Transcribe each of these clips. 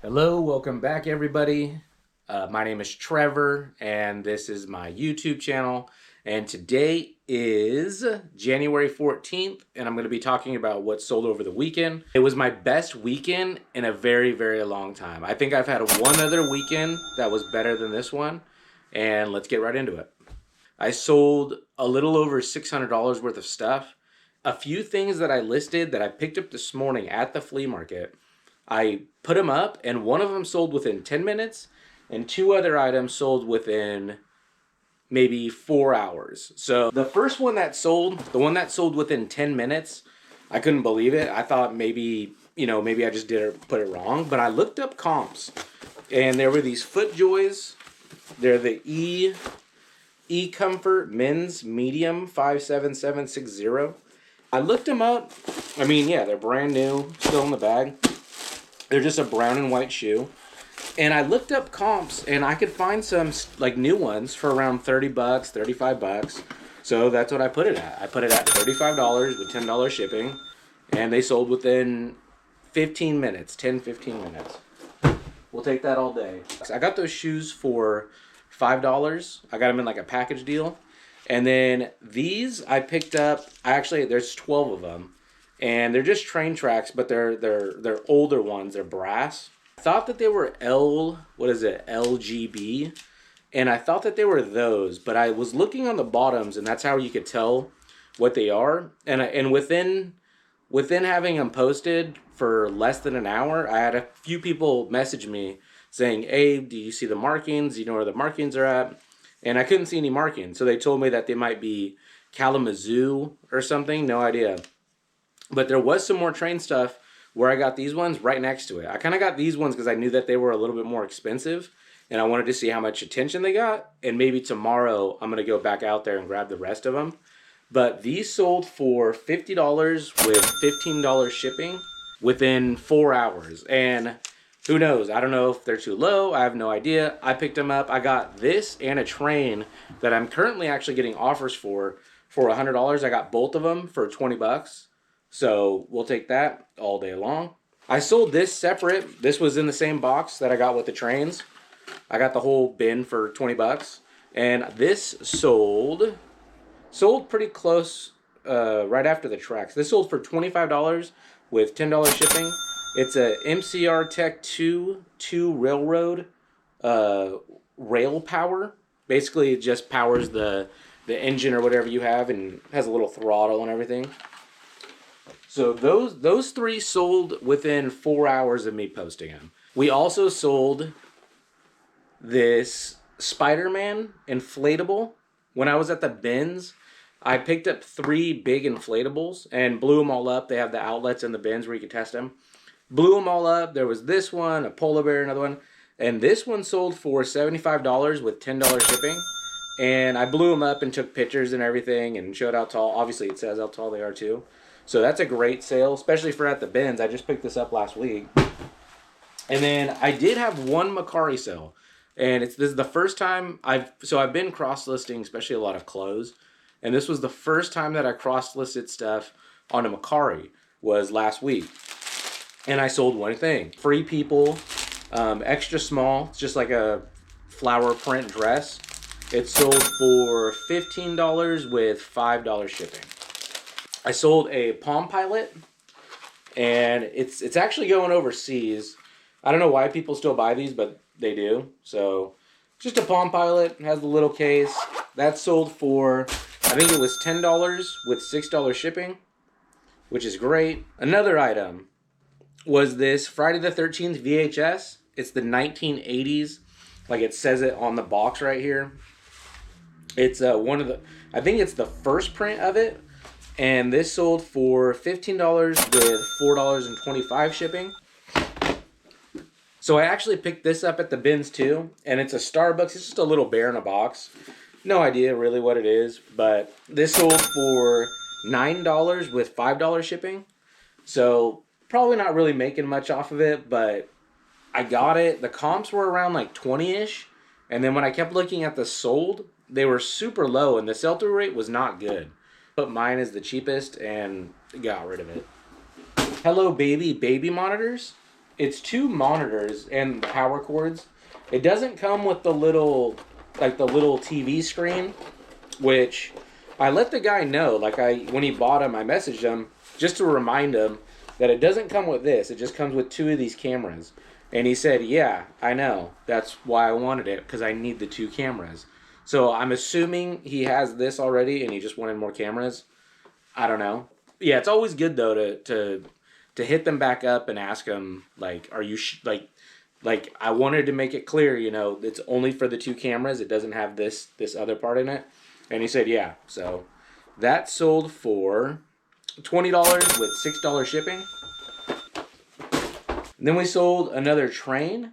Hello, welcome back, everybody. My name is Trevor, and this is my YouTube channel. And today is January 14th, and I'm going to be talking about what sold over the weekend. It was my best weekend in a very, very long time. I think I've had one other weekend that was better than this one, and let's get right into it. I sold a little over $600 worth of stuff. A few things that I listed that I picked up this morning at the flea market, I put them up, and one of them sold within 10 minutes, and two other items sold within maybe 4 hours. So the first one that sold, the one that sold within 10 minutes, I couldn't believe it. I thought maybe I just put it wrong, but I looked up comps, and there were these FootJoys. They're the Comfort Men's Medium 57760. I looked them up. I mean, yeah, they're brand new, still in the bag. They're just a brown and white shoe. And I looked up comps, and I could find some like new ones for around 30 bucks, 35 bucks. So that's what I put it at. I put it at $35 with $10 shipping, and they sold within 15 minutes, 10, 15 minutes. We'll take that all day. I got those shoes for $5. I got them in like a package deal. And then these I picked up, there's 12 of them. And they're just train tracks, but they're older ones. They're brass. I thought that they were LGB, and I thought that they were those, but I was looking on the bottoms, and that's how you could tell what they are. And within having them posted for less than an hour, I had a few people message me saying, "Hey, do you see the markings? Do you know where the markings are at?" And I couldn't see any markings, so they told me that they might be Kalamazoo or something. No idea. But there was some more train stuff where I got these ones right next to it. I kind of got these ones because I knew that they were a little bit more expensive, and I wanted to see how much attention they got. And maybe tomorrow I'm going to go back out there and grab the rest of them. But these sold for $50 with $15 shipping within 4 hours. And who knows? I don't know if they're too low. I have no idea. I picked them up. I got this and a train that I'm currently actually getting offers for $100. I got both of them for 20 bucks. So we'll take that all day long. I sold this separate. This was in the same box that I got with the trains. I got the whole bin for 20 bucks. And this sold pretty close right after the tracks. This sold for $25 with $10 shipping. It's a MCR Tech 2 Railroad rail power. Basically, it just powers the engine or whatever you have, and has a little throttle and everything. So those three sold within 4 hours of me posting them. We also sold this Spider-Man inflatable. When I was at the bins, I picked up 3 big inflatables and blew them all up. They have the outlets in the bins where you can test them. Blew them all up. There was this one, a polar bear, another one. And this one sold for $75 with $10 shipping. And I blew them up and took pictures and everything and showed how tall. Obviously, it says how tall they are too. So that's a great sale, especially for at the bins. I just picked this up last week. And then I did have one Macari sale. And this is the first time I've been cross-listing, especially a lot of clothes. And this was the first time that I cross-listed stuff on a Macari, was last week. And I sold one thing. Free People, extra small. It's just like a flower print dress. It sold for $15 with $5 shipping. I sold a Palm Pilot, and it's actually going overseas. I don't know why people still buy these, but they do. So just a Palm Pilot. It has the little case. That sold for, I think it was $10 with $6 shipping, which is great. Another item was this Friday the 13th VHS. It's the 1980s, like it says it on the box right here. It's I think it's the first print of it. And this sold for $15 with $4.25 shipping. So I actually picked this up at the bins too. And it's a Starbucks. It's just a little bear in a box. No idea really what it is. But this sold for $9 with $5 shipping. So probably not really making much off of it. But I got it. The comps were around like 20-ish. And then when I kept looking at the sold, they were super low. And the sell-through rate was not good. But mine is the cheapest and got rid of it. Hello Baby baby monitors. it's two monitors and power cords. It doesn't come with the little TV screen, which I let the guy know. Like when he bought him, I messaged him just to remind him that it doesn't come with this. It just comes with two of these cameras. And he said, "Yeah, I know. That's why I wanted it, because I need the two cameras." So I'm assuming he has this already and he just wanted more cameras. I don't know. Yeah, it's always good though to hit them back up and ask them, like, are you like I wanted to make it clear, it's only for the two cameras. It doesn't have this other part in it. And he said, "Yeah." So that sold for $20 with $6 shipping. And then we sold another train.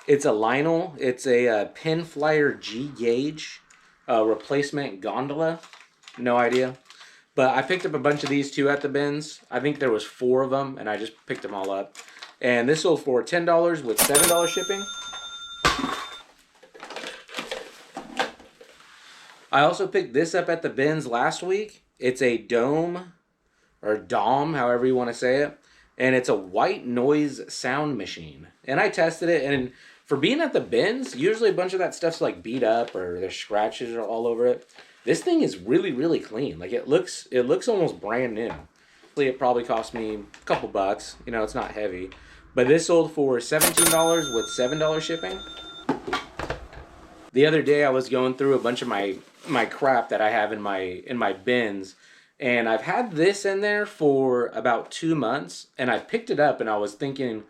It's a Lionel. It's a Pin Flyer G gauge replacement gondola. No idea. But I picked up a bunch of these too at the bins. I think there was 4 of them, and I just picked them all up. And this sold for $10 with $7 shipping. I also picked this up at the bins last week. It's a Dome, or Dom, however you want to say it. And it's a white noise sound machine. And I tested it, and for being at the bins, usually a bunch of that stuff's like beat up or there's scratches all over it. This thing is really, really clean. Like it looks almost brand new. It probably cost me a couple bucks. It's not heavy. But this sold for $17 with $7 shipping. The other day I was going through a bunch of my crap that I have in my bins, and I've had this in there for about 2 months, and I picked it up and I was thinking,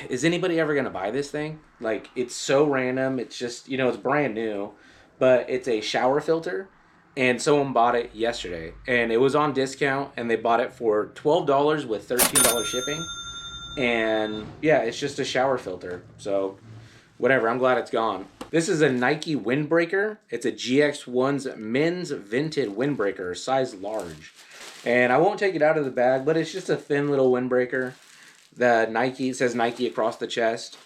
is anybody ever gonna buy this thing? Like, it's so random. It's just, it's brand new, but it's a shower filter, and someone bought it yesterday, and it was on discount, and they bought it for $12 with $13 shipping. And yeah, it's just a shower filter. So whatever, I'm glad it's gone. This is a Nike windbreaker. It's a GX1's men's vented windbreaker, size large. And I won't take it out of the bag, but it's just a thin little windbreaker. It says Nike across the chest.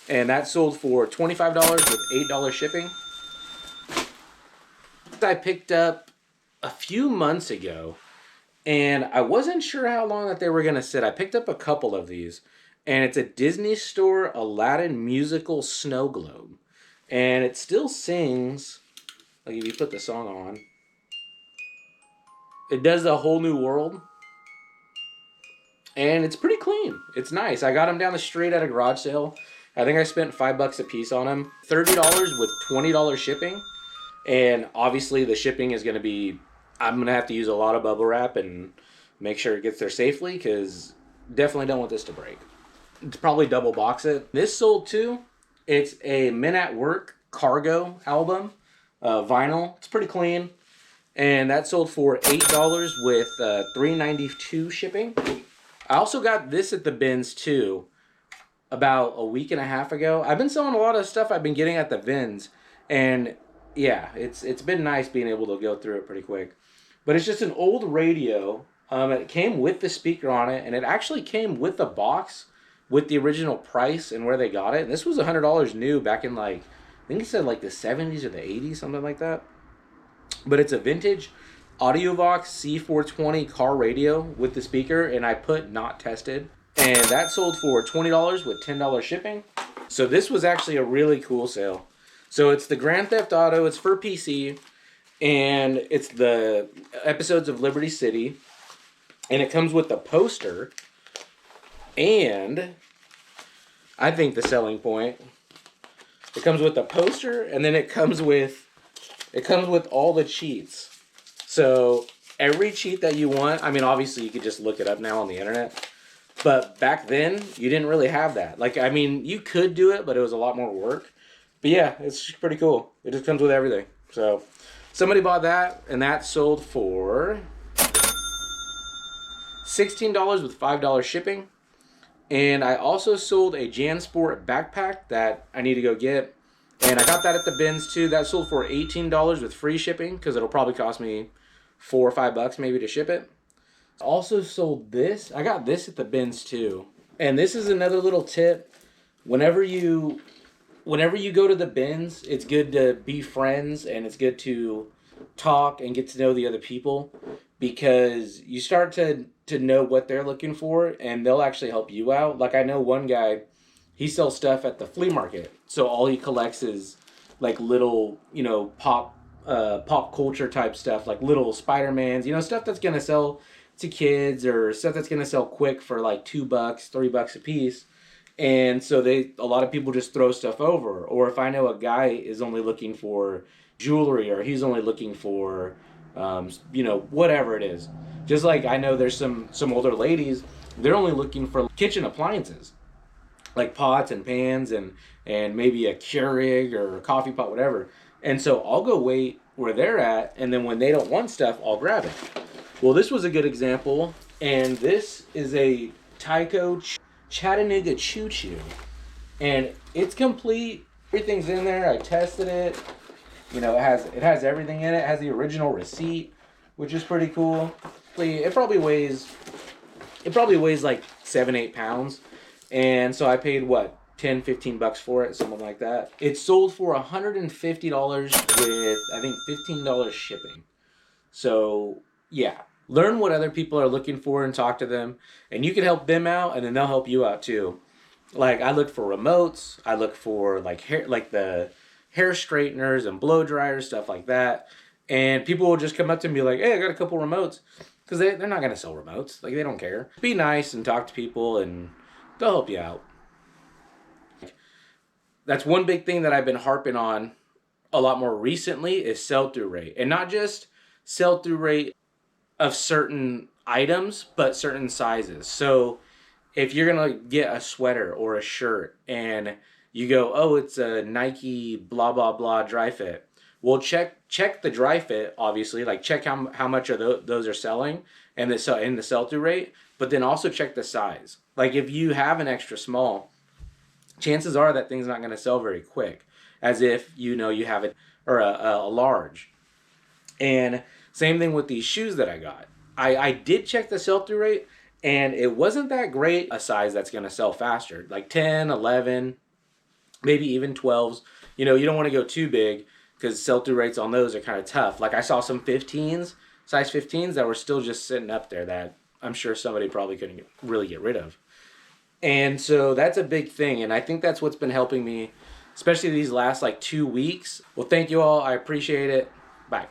And that sold for $25 with $8 shipping. I picked up a few months ago, and I wasn't sure how long that they were going to sit. I picked up a couple of these, and it's a Disney Store Aladdin musical snow globe. And it still sings, like if you put the song on, it does A Whole New World. And it's pretty clean. It's nice. I got them down the street at a garage sale. I think I spent $5 a piece on them. $30 with $20 shipping. And obviously the shipping is going to be, I'm going to have to use a lot of bubble wrap and make sure it gets there safely, because definitely don't want this to break. It's probably double box it. This sold too. It's a Men at Work Cargo album, vinyl. It's pretty clean. And that sold for $8 with $3.92 shipping. I also got this at the bins too about a week and a half ago. I've been selling a lot of stuff I've been getting at the bins, and yeah, it's been nice being able to go through it pretty quick. But it's just an old radio. It came with the speaker on it, and it actually came with the box with the original price and where they got it. And this was $100 new back in, like, I think it said like the 70s or the 80s, something like that. But it's a vintage AudioVox C420 car radio with the speaker, and I put not tested. And that sold for $20 with $10 shipping. So this was actually a really cool sale. So it's the Grand Theft Auto, it's for PC, and it's the episodes of Liberty City, and it comes with the poster, and I think the selling point, it comes with the poster, and then it comes with all the cheats. So every cheat that you want, I mean, obviously you could just look it up now on the internet, but back then you didn't really have that. Like, I mean, you could do it, but it was a lot more work. But yeah, it's pretty cool. It just comes with everything. So somebody bought that, and that sold for $16 with $5 shipping. And I also sold a JanSport backpack that I need to go get. And I got that at the bins too. That sold for $18 with free shipping, because it'll probably cost me $4 or $5 maybe to ship it. Also sold this. I got this at the bins too. And this is another little tip. Whenever you go to the bins, it's good to be friends, and it's good to talk and get to know the other people. because you start to know what they're looking for, and they'll actually help you out. Like I know one guy, he sells stuff at the flea market, so all he collects is like little, pop culture type stuff, like little Spider-Mans, stuff that's gonna sell to kids, or stuff that's gonna sell quick for like $2, $3 a piece. And so a lot of people just throw stuff over. Or if I know a guy is only looking for jewelry, or he's only looking for, whatever it is. Just like I know there's some older ladies, they're only looking for kitchen appliances, like pots and pans, and maybe a Keurig or a coffee pot, whatever. And so I'll go wait where they're at, and then when they don't want stuff, I'll grab it. Well, this was a good example, and this is a Tyco Chattanooga Choo Choo, and it's complete. Everything's in there. I tested it. It has everything in it. It has the original receipt, which is pretty cool. It probably weighs like 7-8 pounds, and so I paid what, $10-15 for it, something like that. It sold for $150 with I think $15 shipping. So yeah, learn what other people are looking for and talk to them, and you can help them out, and then they'll help you out too. Like I look for remotes, I look for like the hair straighteners and blow dryers, stuff like that. And people will just come up to me like, "Hey, I got a couple remotes," because they're not gonna sell remotes. Like they don't care. Be nice and talk to people, and they'll help you out. That's one big thing that I've been harping on a lot more recently is sell through rate, and not just sell through rate of certain items, but certain sizes. So if you're gonna get a sweater or a shirt and you go, oh, it's a Nike blah blah blah dry fit. Well, check the dry fit, obviously. Like check how much of those are selling and the sell through rate. But then also check the size. Like if you have an extra small, chances are that thing's not gonna sell very quick. As if you have it or a large. And same thing with these shoes that I got. I did check the sell through rate, and it wasn't that great a size that's going to sell faster. Like 10, 11, maybe even 12s. You don't want to go too big because sell through rates on those are kind of tough. Like I saw some 15s, size 15s that were still just sitting up there that I'm sure somebody probably couldn't really get rid of. And so that's a big thing, and I think that's what's been helping me, especially these last like 2 weeks. Well, thank you all. I appreciate it. Bye.